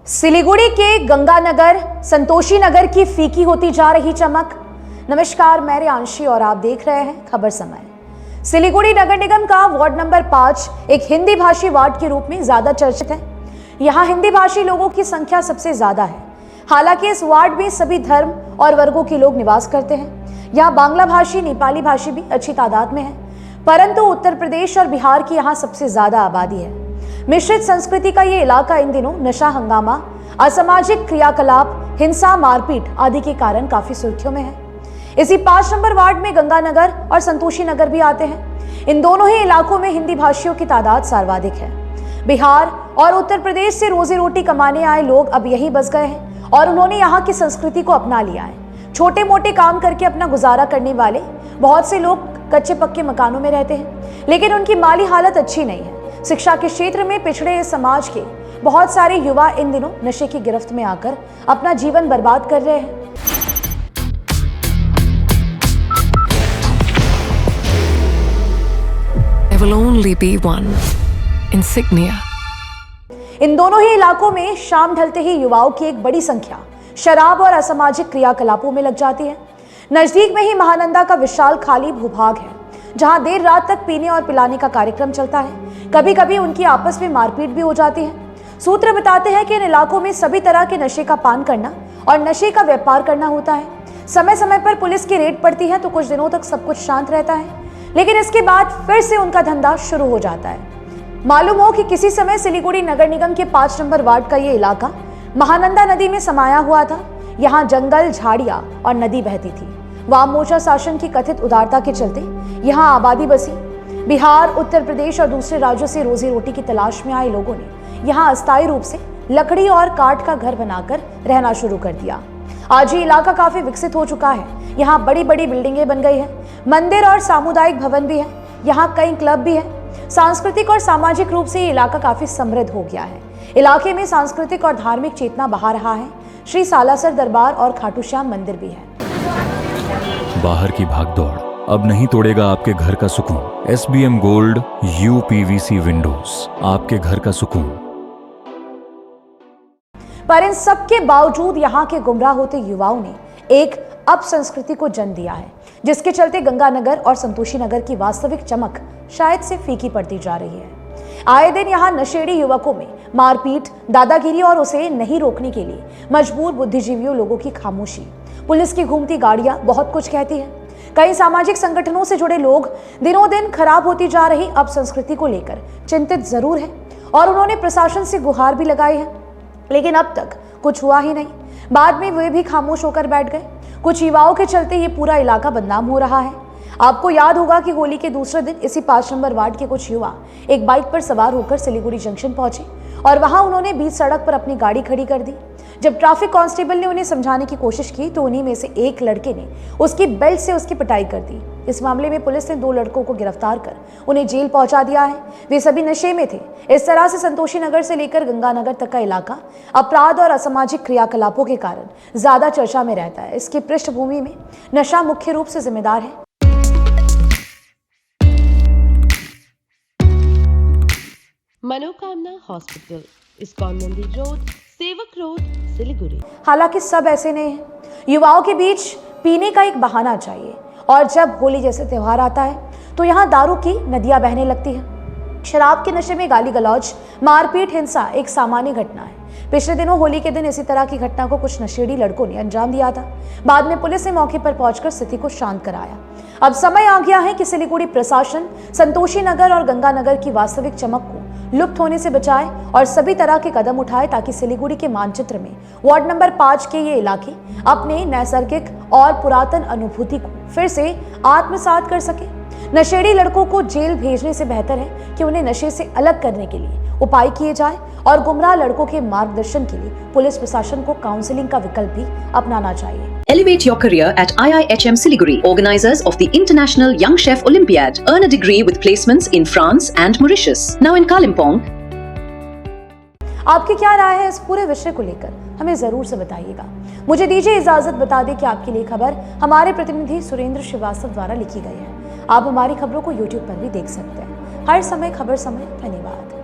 सिलीगुड़ी के गंगानगर संतोषी नगर की फीकी होती जा रही चमक। नमस्कार, मैं रियांशी और आप देख रहे हैं खबर समय। सिलीगुड़ी नगर निगम का वार्ड नंबर 5 एक हिंदी भाषी वार्ड के रूप में ज्यादा चर्चित है। यहाँ हिंदी भाषी लोगों की संख्या सबसे ज्यादा है। हालांकि इस वार्ड में सभी धर्म और वर्गों के लोग निवास करते हैं। यहाँ बांग्ला भाषी, नेपाली भाषी भी अच्छी तादाद में है, परंतु उत्तर प्रदेश और बिहार की यहाँ सबसे ज्यादा आबादी है। मिश्रित संस्कृति का ये इलाका इन दिनों नशा, हंगामा, असामाजिक क्रियाकलाप, हिंसा, मारपीट आदि के कारण काफी सुर्खियों में है। इसी 5 नंबर वार्ड में गंगानगर और संतोषी नगर भी आते हैं। इन दोनों ही इलाकों में हिंदी भाषियों की तादाद सर्वाधिक है। बिहार और उत्तर प्रदेश से रोजी रोटी कमाने आए लोग अब यहीं बस गए हैं और उन्होंने यहाँ की संस्कृति को अपना लिया है। छोटे मोटे काम करके अपना गुजारा करने वाले बहुत से लोग कच्चे पक्के मकानों में रहते हैं, लेकिन उनकी माली हालत अच्छी नहीं है। शिक्षा के क्षेत्र में पिछड़े इस समाज के बहुत सारे युवा इन दिनों नशे की गिरफ्त में आकर अपना जीवन बर्बाद कर रहे हैं। There will only be one insignia. इन दोनों ही इलाकों में शाम ढलते ही युवाओं की एक बड़ी संख्या शराब और असामाजिक क्रियाकलापों में लग जाती है। नजदीक में ही महानंदा का विशाल खाली भूभाग है, जहां देर रात तक पीने और पिलाने का कार्यक्रम चलता है। कभी कभी उनकी आपस में मारपीट भी हो जाती है। सूत्र बताते हैं कि इन इलाकों में सभी तरह के नशे का पान करना और नशे का व्यापार करना होता है। समय समय पर पुलिस की रेड पड़ती है तो कुछ दिनों तक सब कुछ शांत रहता है, लेकिन इसके बाद फिर से उनका धंधा शुरू हो जाता है। मालूम हो कि किसी समय सिलीगुड़ी नगर निगम के 5 नंबर वार्ड का ये इलाका महानंदा नदी में समाया हुआ था। यहाँ जंगल, झाड़ियां और नदी बहती थी। वाम मोर्चा शासन की कथित उदारता के चलते यहाँ आबादी बसी। बिहार, उत्तर प्रदेश और दूसरे राज्यों से रोजी रोटी की तलाश में आए लोगों ने यहाँ अस्थायी रूप से लकड़ी और काठ का घर बनाकर रहना शुरू कर दिया। आज ये इलाका काफी विकसित हो चुका है। यहाँ बड़ी बड़ी बिल्डिंगें बन गई है, मंदिर और सामुदायिक भवन भी है, यहाँ कई क्लब भी है। सांस्कृतिक और सामाजिक रूप से ये इलाका काफी समृद्ध हो गया है। इलाके में सांस्कृतिक और धार्मिक चेतना बहा रहा है। श्री सालासर दरबार और खाटू श्याम मंदिर भी है। बाहर की भागदौड़ अब नहीं तोड़ेगा आपके घर का सुकून। SBM गोल्ड UPVC विंडोज, आपके घर का सुकून। पर इन सब के बावजूद यहाँ के गुमराह होते युवाओं ने एक अपसंस्कृति को जन्म दिया है, जिसके चलते गंगानगर और संतोषी नगर की वास्तविक चमक शायद से फीकी पड़ती जा रही है। आए दिन यहाँ नशेड़ी युवकों में मारपीट, दादागिरी और उसे नहीं रोकने के लिए मजबूर बुद्धिजीवियों लोगों की खामोशी, पुलिस की घूमती गाड़ियां बहुत कुछ कहती है। कई सामाजिक संगठनों से जुड़े लोग दिनों दिन खराब होती जा रही अपसंस्कृति को लेकर चिंतित जरूर है और उन्होंने प्रशासन से गुहार भी लगाई है, लेकिन अब तक कुछ हुआ ही नहीं। बाद में वे भी खामोश होकर बैठ गए। कुछ युवाओं के चलते ये पूरा इलाका बदनाम हो रहा है। आपको याद होगा कि होली के दूसरे दिन इसी 5 नंबर वार्ड के कुछ युवा एक बाइक पर सवार होकर सिलीगुड़ी जंक्शन पहुंचे और वहां उन्होंने बीच सड़क पर अपनी गाड़ी खड़ी कर दी। जब ट्रैफिक कांस्टेबल ने उन्हें समझाने की कोशिश की तो उन्हीं में से एक लड़के ने उसकी बेल्ट से उसकी पिटाई कर दी। इस मामले में पुलिस ने 2 लड़कों को गिरफ्तार कर उन्हें जेल पहुंचा दिया है। वे सभी नशे में थे। इस तरह से संतोषी नगर से लेकर गंगानगर तक का इलाका अपराध और असामाजिक क्रियाकलापों के कारण ज्यादा चर्चा में रहता है। इसकी पृष्ठभूमि में नशा मुख्य रूप से जिम्मेदार है। मनोकामना हॉस्पिटल, इस्कॉन मंदिर रोड, सेवक रोड, सिलीगुड़ी। हालांकि सब ऐसे नहीं है। युवाओं के बीच पीने का एक बहाना चाहिए और जब होली जैसे त्योहार आता है तो यहाँ दारू की नदियां बहने लगती है। शराब के नशे में गाली गलौज, मारपीट, हिंसा एक सामान्य घटना है। पिछले दिनों होली के दिन इसी तरह की घटना को कुछ नशेड़ी लड़कों ने अंजाम दिया था। बाद में पुलिस ने मौके पर पहुंचकर स्थिति को शांत कराया। अब समय आ गया है कि सिलीगुड़ी प्रशासन संतोषी नगर और गंगानगर की वास्तविक चमक को लुप्त होने से बचाए और सभी तरह के कदम उठाए ताकि सिलीगुड़ी के मानचित्र में वार्ड नंबर 5 के ये इलाके अपने नैसर्गिक और पुरातन अनुभूति को फिर से आत्मसात कर सके। नशेड़ी लड़कों को जेल भेजने से बेहतर है कि उन्हें नशे से अलग करने के लिए उपाय किए जाए और गुमराह लड़कों के मार्गदर्शन के लिए पुलिस प्रशासन को काउंसलिंग का विकल्प भी अपनाना चाहिए। Elevate your career at IIHM Siliguri, organizers of the International Young Chef Olympiad. Earn a degree with placements in France and Mauritius. Now in Kalimpong. आपकी क्या राय है इस पूरे विषय को लेकर, हमें जरूर से बताइएगा। मुझे दीजिए इजाजत, बता दें कि आपके लिए खबर हमारे प्रतिनिधि सुरेंद्र श्रीवास्तव द्वारा लिखी गई है। आप हमारी खबरों को YouTube पर भी देख सकते हैं। हर समय खबर समय। धन्यवाद।